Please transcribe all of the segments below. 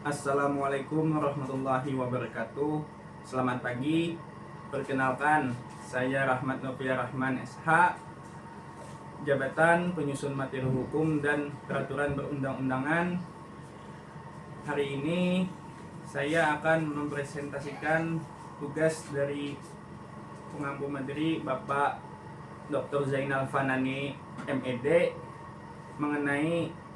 Assalamualaikum warahmatullahi wabarakatuh. Selamat pagi. Perkenalkan, saya Rahmat Novia Rahman SH, Jabatan Penyusun Materi Hukum dan Peraturan Perundang-undangan. Hari ini saya akan mempresentasikan tugas dari pengampu materi Bapak Dr. Zainal Fanani MED mengenai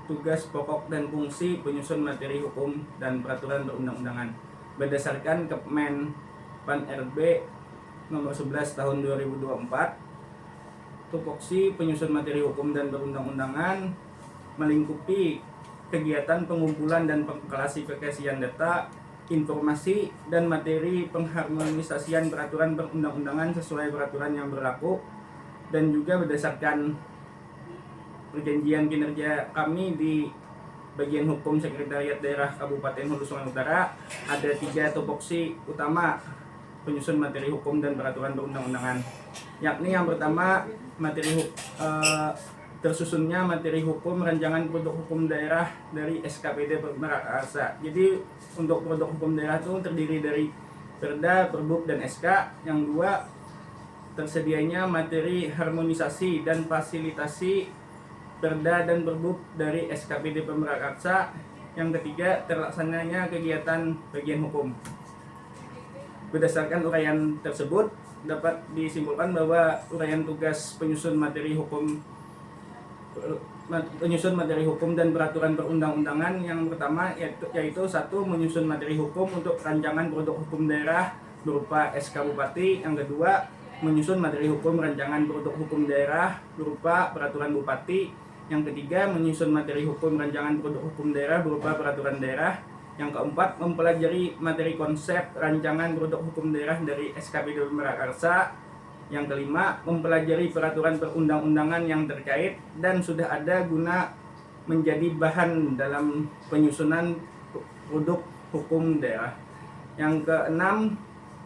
tugas pokok dan fungsi penyusun materi hukum dan peraturan perundang-undangan berdasarkan Kepmen Pan RB nomor 11 tahun 2024. Tupoksi penyusun materi hukum dan perundang-undangan melingkupi kegiatan pengumpulan dan pengklasifikasian data, informasi, dan materi pengharmonisasian peraturan perundang-undangan sesuai peraturan yang berlaku, dan juga berdasarkan perjanjian kinerja kami di bagian hukum Sekretariat Daerah Kabupaten Hulu Sungai Utara, ada 3 tupoksi utama penyusun materi hukum dan peraturan perundang-undangan, yakni yang pertama tersusunnya materi hukum rancangan produk hukum daerah dari SKPD Pemerakarsa. Jadi untuk produk hukum daerah itu terdiri dari Perda, Perbuk, dan SK. Yang 2, tersedianya materi harmonisasi dan fasilitasi Perda dan Perbuk dari SKPD Pemerakarsa. Yang ketiga, terlaksananya kegiatan bagian hukum. Berdasarkan uraian tersebut, dapat disimpulkan bahwa uraian tugas penyusun materi hukum dan peraturan perundang-undangan yang pertama yaitu 1. Menyusun materi hukum untuk rancangan produk hukum daerah berupa SK Bupati. Yang kedua, menyusun materi hukum rancangan produk hukum daerah berupa peraturan Bupati. Yang ketiga, menyusun materi hukum rancangan produk hukum daerah berupa peraturan daerah. Yang keempat, mempelajari materi konsep rancangan produk hukum daerah dari SKPD Pemerakarsa. Yang kelima, mempelajari peraturan perundang-undangan yang terkait dan sudah ada guna menjadi bahan dalam penyusunan produk hukum daerah. Yang keenam,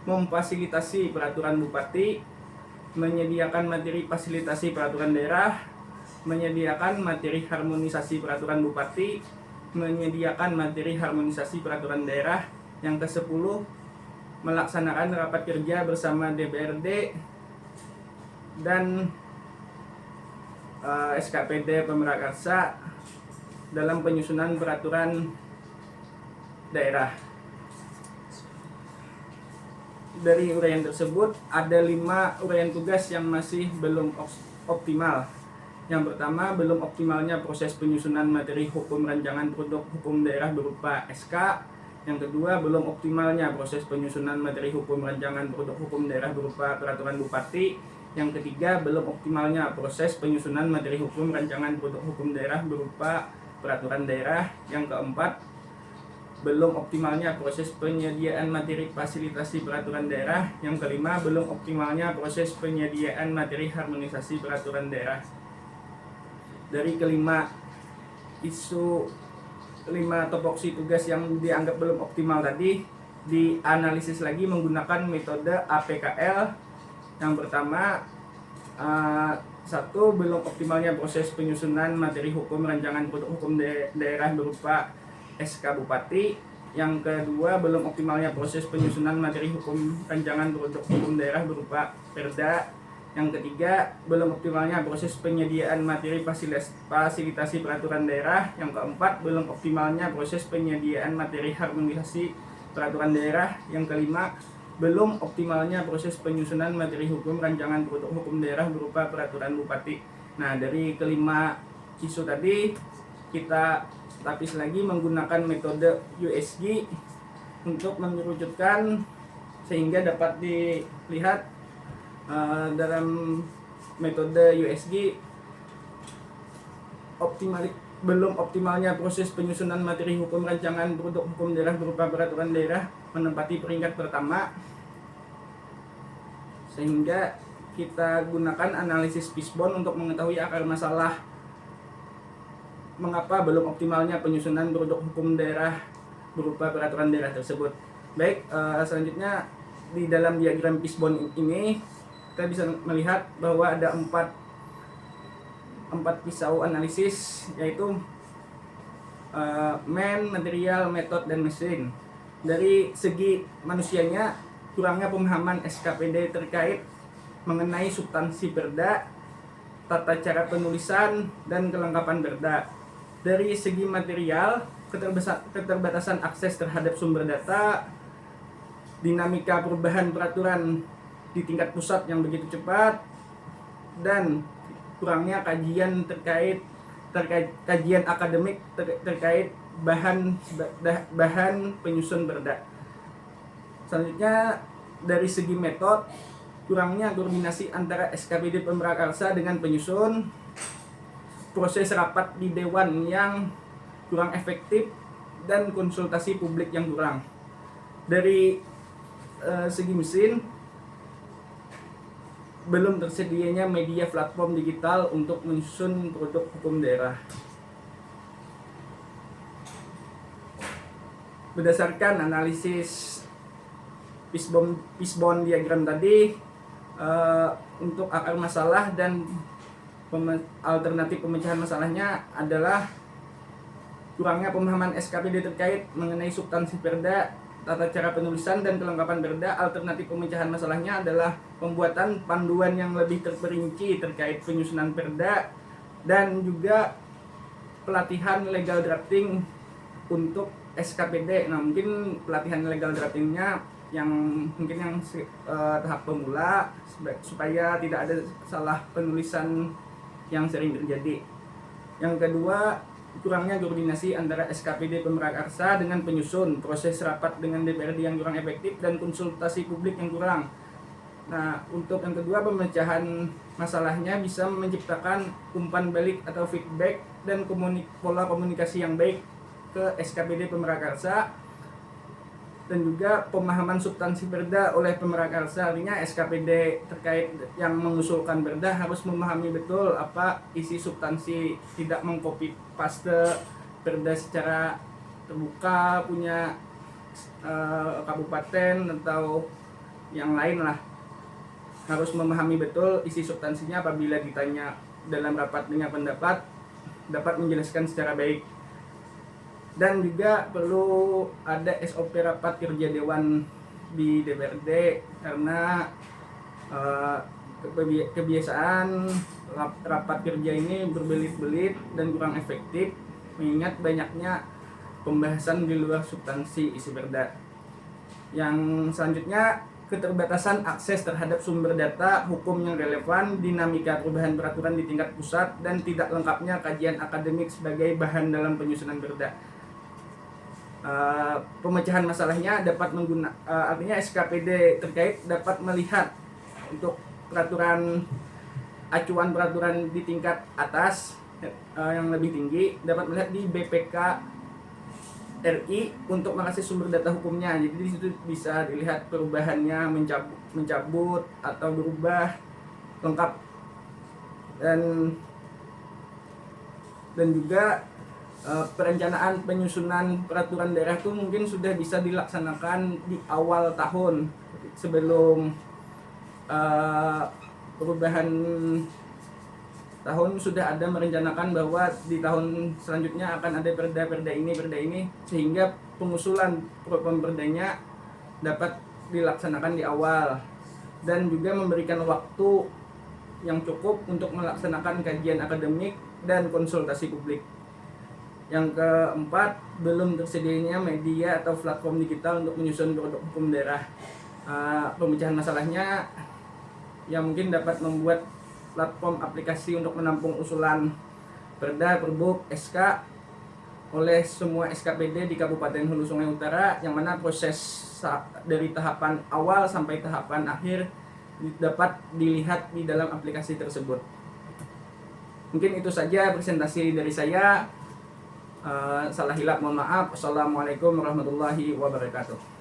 memfasilitasi peraturan Bupati, menyediakan materi fasilitasi peraturan daerah, menyediakan materi harmonisasi peraturan Bupati, menyediakan materi harmonisasi peraturan daerah. Yang ke-10, melaksanakan rapat kerja bersama DPRD dan SKPD Pemerakarsa dalam penyusunan peraturan daerah. Dari uraian tersebut, ada 5 uraian tugas yang masih belum optimal. Yang pertama, belum optimalnya proses penyusunan materi hukum rancangan produk hukum daerah berupa SK. Yang kedua, belum optimalnya proses penyusunan materi hukum rancangan produk hukum daerah berupa peraturan Bupati. Yang ketiga, belum optimalnya proses penyusunan materi hukum rancangan produk hukum daerah berupa peraturan daerah. Yang keempat, belum optimalnya proses penyediaan materi fasilitasi peraturan daerah. Yang kelima, belum optimalnya proses penyediaan materi harmonisasi peraturan daerah. Dari kelima topoksi tugas yang dianggap belum optimal tadi, dianalisis lagi menggunakan metode APKL. Yang pertama, 1. Belum optimalnya proses penyusunan materi hukum rancangan produk hukum daerah berupa SK Bupati. Yang kedua, belum optimalnya proses penyusunan materi hukum rancangan produk hukum daerah berupa Perda. Yang ketiga, belum optimalnya proses penyediaan materi fasilitasi peraturan daerah. Yang keempat, belum optimalnya proses penyediaan materi harmonisasi peraturan daerah. Yang kelima, belum optimalnya proses penyusunan materi hukum rancangan produk hukum daerah berupa peraturan Bupati. Nah, dari kelima isu tadi, kita lapis lagi menggunakan metode USG untuk mengerucutkan sehingga dapat dilihat dalam metode USG belum optimalnya proses penyusunan materi hukum rancangan produk hukum daerah berupa peraturan daerah menempati peringkat pertama, sehingga kita gunakan analisis fishbone untuk mengetahui akar masalah mengapa belum optimalnya penyusunan produk hukum daerah berupa peraturan daerah tersebut. Baik, selanjutnya di dalam diagram fishbone ini kita bisa melihat bahwa ada 4 pisau analisis, yaitu material, metode, dan mesin. Dari segi manusianya, kurangnya pemahaman SKPD terkait mengenai substansi perda, tata cara penulisan, dan kelengkapan perda. Dari segi material, keterbatasan akses terhadap sumber data, dinamika perubahan peraturan di tingkat pusat yang begitu cepat, dan kurangnya kajian terkait kajian akademik terkait bahan penyusun perda. Selanjutnya, dari segi metode, kurangnya koordinasi antara SKPD Pemrakarsa dengan penyusun, proses rapat di dewan yang kurang efektif, dan konsultasi publik yang kurang. Dari segi mesin, belum tersedianya media platform digital untuk menyusun produk hukum daerah. Berdasarkan analisis fishbone diagram tadi, untuk akar masalah dan alternatif pemecahan masalahnya adalah kurangnya pemahaman SKPD terkait mengenai substansi perda, tata cara penulisan, dan kelengkapan perda. Alternatif pemecahan masalahnya adalah pembuatan panduan yang lebih terperinci terkait penyusunan perda, dan juga pelatihan legal drafting untuk SKPD. Nah, mungkin pelatihan legal draftingnya yang tahap pemula supaya tidak ada salah penulisan yang sering terjadi. Yang kedua, kurangnya koordinasi antara SKPD Pemrakarsa dengan penyusun, proses rapat dengan DPRD yang kurang efektif, dan konsultasi publik yang kurang. Nah, untuk yang kedua, pemecahan masalahnya bisa menciptakan umpan balik atau feedback dan pola komunikasi yang baik ke SKPD Pemrakarsa, dan juga pemahaman substansi perda oleh Pemrakarsa. Artinya SKPD terkait yang mengusulkan perda harus memahami betul apa isi substansi, tidak mengcopy paste perda secara terbuka punya kabupaten atau yang lain lah. Harus memahami betul isi substansinya, apabila ditanya dalam rapat dengan pendapat dapat menjelaskan secara baik. Dan juga perlu ada SOP rapat kerja dewan di DPRD, karena kebiasaan rapat kerja ini berbelit-belit dan kurang efektif, mengingat banyaknya pembahasan di luar substansi isi perda. Yang selanjutnya, keterbatasan akses terhadap sumber data hukum yang relevan, dinamika perubahan peraturan di tingkat pusat, dan tidak lengkapnya kajian akademik sebagai bahan dalam penyusunan perda. Pemecahan masalahnya dapat artinya SKPD terkait dapat melihat untuk acuan peraturan di tingkat atas yang lebih tinggi, dapat melihat di BPK RI untuk mengakses sumber data hukumnya. Jadi di situ bisa dilihat perubahannya, mencabut atau berubah lengkap, dan juga perencanaan penyusunan peraturan daerah itu mungkin sudah bisa dilaksanakan di awal tahun sebelum perubahan tahun. Sudah ada merencanakan bahwa di tahun selanjutnya akan ada perda ini, sehingga pengusulan program perdanya dapat dilaksanakan di awal, dan juga memberikan waktu yang cukup untuk melaksanakan kajian akademik dan konsultasi publik. Yang keempat, belum tersedianya media atau platform digital untuk menyusun produk hukum daerah. Pemecahan masalahnya yang mungkin dapat membuat platform aplikasi untuk menampung usulan perda, perbuk, SK oleh semua SKPD di Kabupaten Hulu Sungai Utara, yang mana proses dari tahapan awal sampai tahapan akhir dapat dilihat di dalam aplikasi tersebut. Mungkin itu saja presentasi dari saya. Salah hilap mohon maaf. Wassalamualaikum warahmatullahi wabarakatuh.